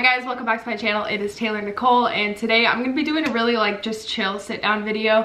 guys, welcome back to my channel. It is Taylor Nicole, and today I'm gonna be doing a really just chill sit down video.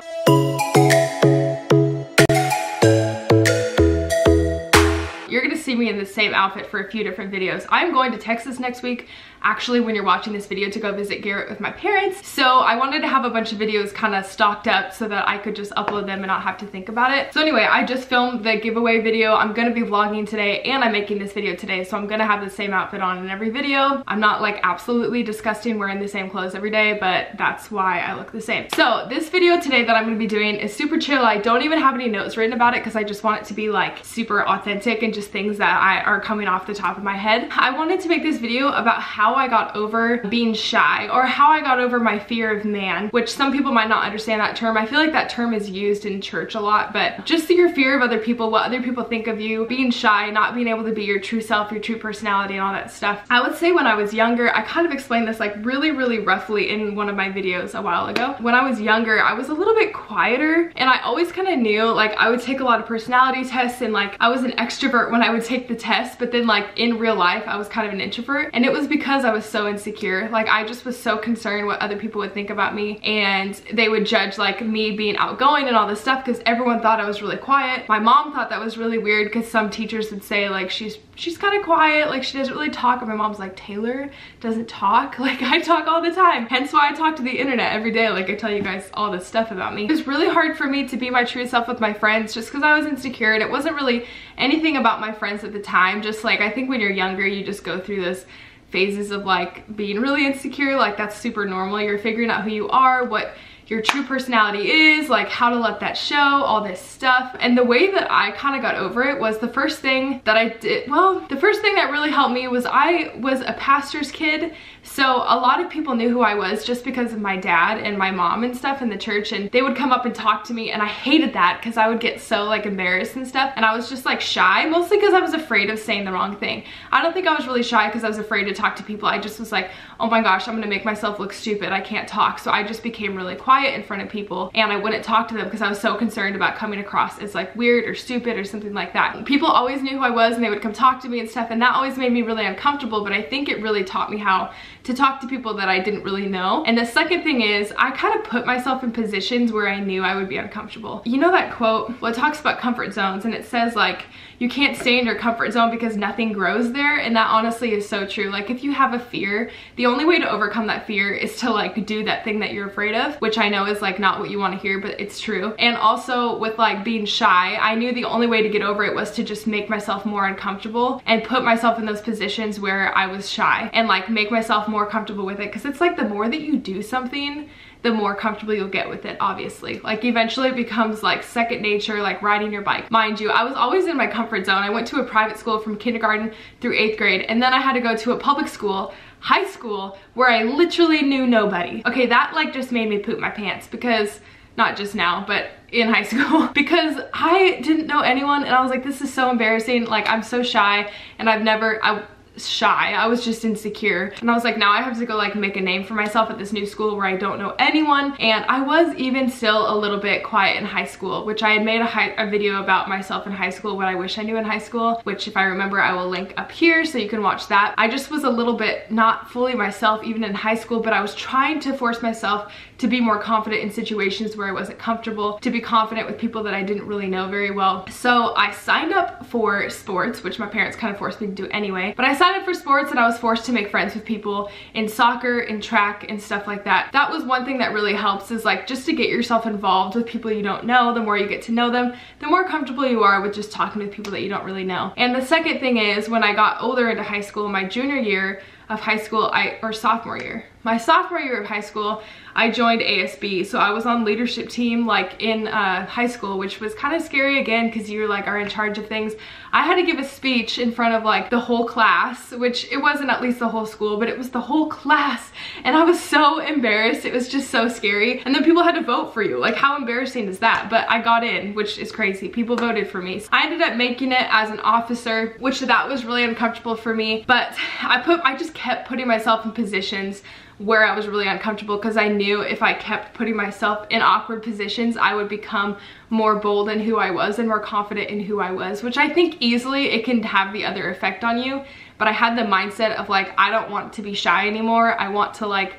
You're gonna see me in the same outfit for a few different videos. I'm going to Texas next week, actually, when you're watching this video, to go visit Garrett with my parents. So I wanted to have a bunch of videos kind of stocked up so that I could just upload them and not have to think about it. So anyway, I just filmed the giveaway video. I'm gonna be vlogging today and I'm making this video today, so I'm gonna have the same outfit on in every video. I'm not like absolutely disgusting wearing the same clothes every day, but that's why I look the same. So this video today that I'm gonna be doing is super chill. I don't even have any notes written about it because I just want it to be like super authentic and just things that are coming off the top of my head. I wanted to make this video about how I got over being shy, or how I got over my fear of man, which some people might not understand that term. I feel like that term is used in church a lot, but just your fear of other people, what other people think of you, being shy, not being able to be your true self, your true personality, and all that stuff. I would say when I was younger, I kind of explained this like really roughly in one of my videos a while ago. When I was younger, I was a little bit quieter, and I always kind of knew, like, I would take a lot of personality tests, and like I was an extrovert when I would take the test, but then like in real life I was kind of an introvert, and it was because I was so insecure. Like, I just was so concerned what other people would think about me, and they would judge like me being outgoing and all this stuff because everyone thought I was really quiet. My mom thought that was really weird because some teachers would say like she's kind of quiet, like she doesn't really talk, and my mom's like, Taylor doesn't talk? Like, I talk all the time. Hence why I talk to the internet every day, like I tell you guys all this stuff about me. It was really hard for me to be my true self with my friends just because I was insecure, and it wasn't really anything about my friends at the time. Just like, I think when you're younger you just go through this phases of like being really insecure. Like, that's super normal. You're figuring out who you are, what your true personality is, like how to let that show, all this stuff. And the way that I kind of got over it was the first thing that I did, well, the first thing that really helped me was I was a pastor's kid. So a lot of people knew who I was just because of my dad and my mom and stuff in the church, and they would come up and talk to me, and I hated that because I would get so like embarrassed and stuff, and I was just like shy, mostly because I was afraid of saying the wrong thing. I don't think I was really shy because I was afraid to talk to people. I just was like, oh my gosh, I'm gonna make myself look stupid, I can't talk. So I just became really quiet in front of people, and I wouldn't talk to them because I was so concerned about coming across as like weird or stupid or something like that. People always knew who I was, and they would come talk to me and stuff, and that always made me really uncomfortable, but I think it really taught me how to talk to people that I didn't really know. And the second thing is, I kind of put myself in positions where I knew I would be uncomfortable. You know that quote? Well, it talks about comfort zones, and it says like, you can't stay in your comfort zone because nothing grows there. And that honestly is so true. Like, if you have a fear, the only way to overcome that fear is to like do that thing that you're afraid of, which I know is like not what you want to hear, but it's true. And also with like being shy, I knew the only way to get over it was to just make myself more uncomfortable and put myself in those positions where I was shy, and like make myself more comfortable with it. Because it's like the more that you do something, the more comfortable you'll get with it, obviously. Like, eventually it becomes like second nature, like riding your bike. Mind you, I was always in my comfort zone. I went to a private school from kindergarten through 8th grade, and then I had to go to a public school, high school, where I literally knew nobody. Okay, that like just made me poop my pants, because not just now, but in high school, because I didn't know anyone, and I was like, this is so embarrassing. Like, I'm so shy, and I was just insecure, and I was like, now I have to go like make a name for myself at this new school where I don't know anyone. And I was even still a little bit quiet in high school, which I had made a video about myself in high school, what I wish I knew in high school, which if I remember I will link up here so you can watch that. I just was a little bit not fully myself even in high school, but I was trying to force myself to be more confident in situations where I wasn't comfortable, to be confident with people that I didn't really know very well. So I signed up for sports, which my parents kind of forced me to do anyway, but I signed up for sports, and I was forced to make friends with people in soccer, in track, and stuff like that. That was one thing that really helps, is like just to get yourself involved with people you don't know. The more you get to know them, the more comfortable you are with just talking with people that you don't really know. And the second thing is, when I got older into high school, my junior year of high school, my sophomore year of high school, I joined ASB. So I was on leadership team like in high school, which was kind of scary again because you like are in charge of things. I had to give a speech in front of like the whole class, which it wasn't at least the whole school, but it was the whole class, and I was so embarrassed. It was just so scary. And then people had to vote for you. Like, how embarrassing is that? But I got in, which is crazy. People voted for me. So I ended up making it as an officer, which that was really uncomfortable for me, but I just kept putting myself in positions where I was really uncomfortable, because I knew if I kept putting myself in awkward positions, I would become more bold in who I was and more confident in who I was, which I think easily it can have the other effect on you. But I had the mindset of like, I don't want to be shy anymore. I want to like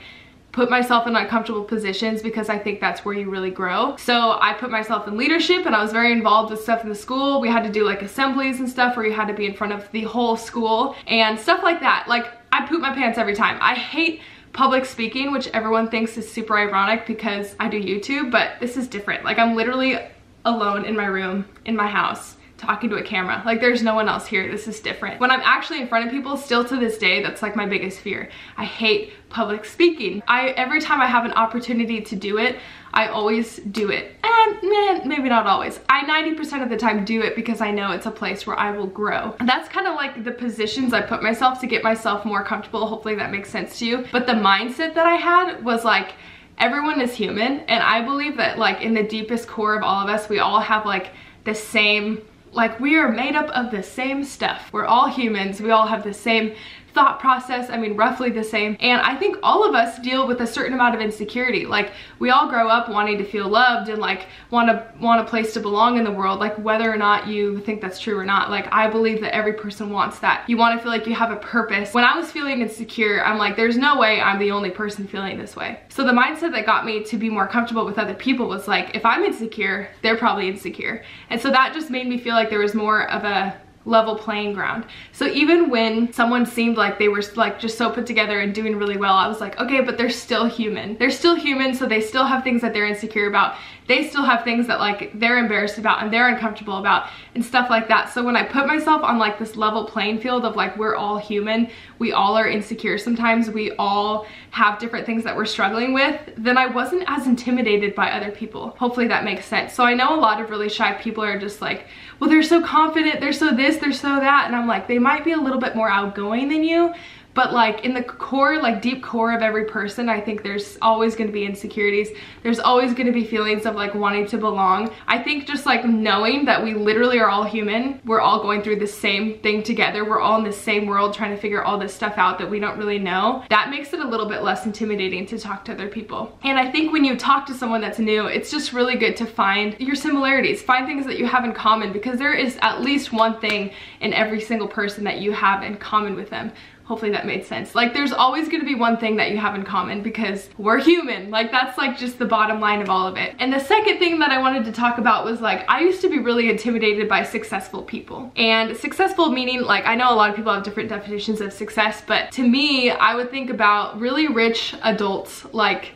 put myself in uncomfortable positions, because I think that's where you really grow. So I put myself in leadership, and I was very involved with stuff in the school. We had to do like assemblies and stuff where you had to be in front of the whole school and stuff like that. Like, I poop my pants every time. I hate public speaking, which everyone thinks is super ironic because I do YouTube, but this is different. Like, I'm literally alone in my room, in my house, talking to a camera. Like, there's no one else here. This is different. When I'm actually in front of people, still to this day, that's like my biggest fear. I hate public speaking. Every time I have an opportunity to do it, I always do it. And maybe not always. I 90% of the time do it because I know it's a place where I will grow. And that's kind of like the positions I put myself to get myself more comfortable. Hopefully that makes sense to you. But the mindset that I had was like, everyone is human. And I believe that like in the deepest core of all of us, we all have like the same, like we are made up of the same stuff. We're all humans. We all have the same thought process, I mean roughly the same, and I think all of us deal with a certain amount of insecurity. Like, we all grow up wanting to feel loved and like want a place to belong in the world, like whether or not you think that's true or not. Like, I believe that every person wants that. You want to feel like you have a purpose. When I was feeling insecure, I'm like, there's no way I'm the only person feeling this way. So the mindset that got me to be more comfortable with other people was like, if I'm insecure, they're probably insecure. And so that just made me feel like there was more of a level playing ground. So even when someone seemed like they were like just so put together and doing really well, I was like, okay, but they're still human. They're still human, so they still have things that they're insecure about. They still have things that like they're embarrassed about and they're uncomfortable about and stuff like that. So when I put myself on like this level playing field of like, we're all human, we all are insecure sometimes, we all have different things that we're struggling with, then I wasn't as intimidated by other people. Hopefully that makes sense. So I know a lot of really shy people are just like, well, they're so confident, they're so this, they're so that, and I'm like, they might be a little bit more outgoing than you, but like in the core, like deep core of every person, I think there's always going to be insecurities. There's always going to be feelings of like wanting to belong. I think just like knowing that we literally are all human, we're all going through the same thing together, we're all in the same world trying to figure all this stuff out that we don't really know, that makes it a little bit less intimidating to talk to other people. And I think when you talk to someone that's new, it's just really good to find your similarities, find things that you have in common, because there is at least one thing in every single person that you have in common with them. Hopefully that made sense. Like, there's always going to be one thing that you have in common because we're human. Like, that's like just the bottom line of all of it. And the second thing that I wanted to talk about was like, I used to be really intimidated by successful people. And successful meaning, like, I know a lot of people have different definitions of success, but to me, I would think about really rich adults, like,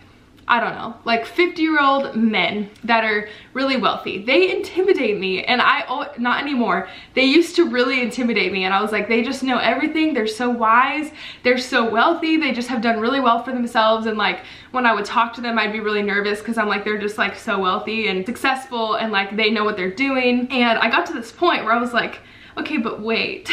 I don't know, like 50-year-old men that are really wealthy. They intimidate me, and not anymore. They used to really intimidate me, and I was like, they just know everything. They're so wise. They're so wealthy. They just have done really well for themselves. And like, when I would talk to them, I'd be really nervous because I'm like, they're just like so wealthy and successful, and like they know what they're doing. And I got to this point where I was like, okay, but wait,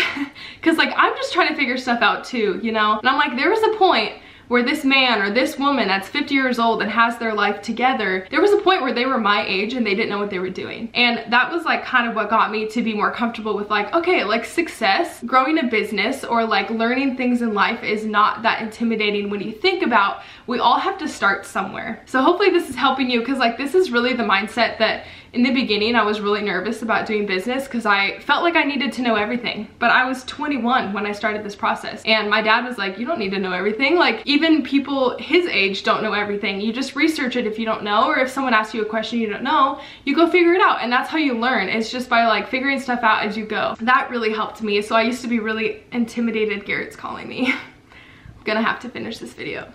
because like I'm just trying to figure stuff out too, you know? And I'm like, there was a point where this man or this woman that's 50 years old and has their life together, there was a point where they were my age and they didn't know what they were doing. And that was like kind of what got me to be more comfortable with like, okay, like success, growing a business, or like learning things in life is not that intimidating when you think about we all have to start somewhere. So hopefully this is helping you, because like this is really the mindset that in the beginning I was really nervous about doing business because I felt like I needed to know everything. But I was 21 when I started this process, and my dad was like, you don't need to know everything. Like, even people his age don't know everything. You just research it if you don't know, or if someone asks you a question you don't know, you go figure it out. And that's how you learn. It's just by like figuring stuff out as you go. That really helped me. So I used to be really intimidated. Garrett's calling me. I'm gonna have to finish this video.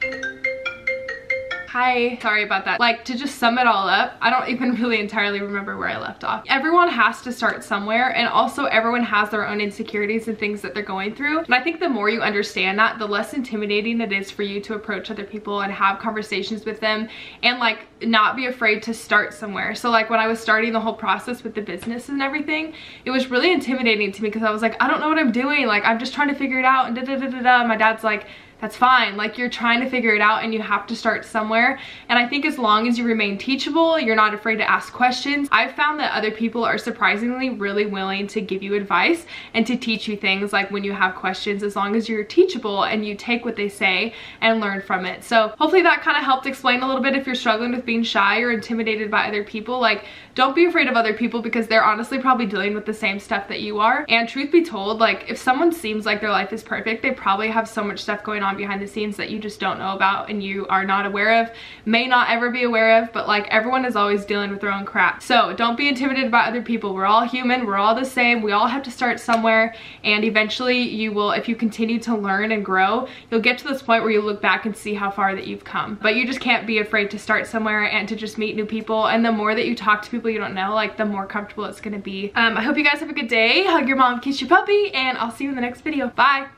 Hi, sorry about that. Like, to just sum it all up, I don't even really entirely remember where I left off. Everyone has to start somewhere, and also everyone has their own insecurities and things that they're going through. And I think the more you understand that, the less intimidating it is for you to approach other people and have conversations with them, and like not be afraid to start somewhere. So like when I was starting the whole process with the business and everything, it was really intimidating to me because I was like, I don't know what I'm doing. Like, I'm just trying to figure it out, and da da da da da. My dad's like, that's fine. Like, you're trying to figure it out and you have to start somewhere. And I think as long as you remain teachable, you're not afraid to ask questions. I've found that other people are surprisingly really willing to give you advice and to teach you things, like when you have questions, as long as you're teachable and you take what they say and learn from it. So hopefully that kind of helped explain a little bit if you're struggling with being shy or intimidated by other people. Like, don't be afraid of other people, because they're honestly probably dealing with the same stuff that you are. And truth be told, like, if someone seems like their life is perfect, they probably have so much stuff going on behind the scenes that you just don't know about and you are not aware of, may not ever be aware of. But like, everyone is always dealing with their own crap. So don't be intimidated by other people. We're all human, we're all the same, we all have to start somewhere, and eventually you will, if you continue to learn and grow, you'll get to this point where you look back and see how far that you've come. But you just can't be afraid to start somewhere and to just meet new people. And the more that you talk to people you don't know, like, the more comfortable it's gonna be. I hope you guys have a good day. Hug your mom, kiss your puppy, and I'll see you in the next video. Bye.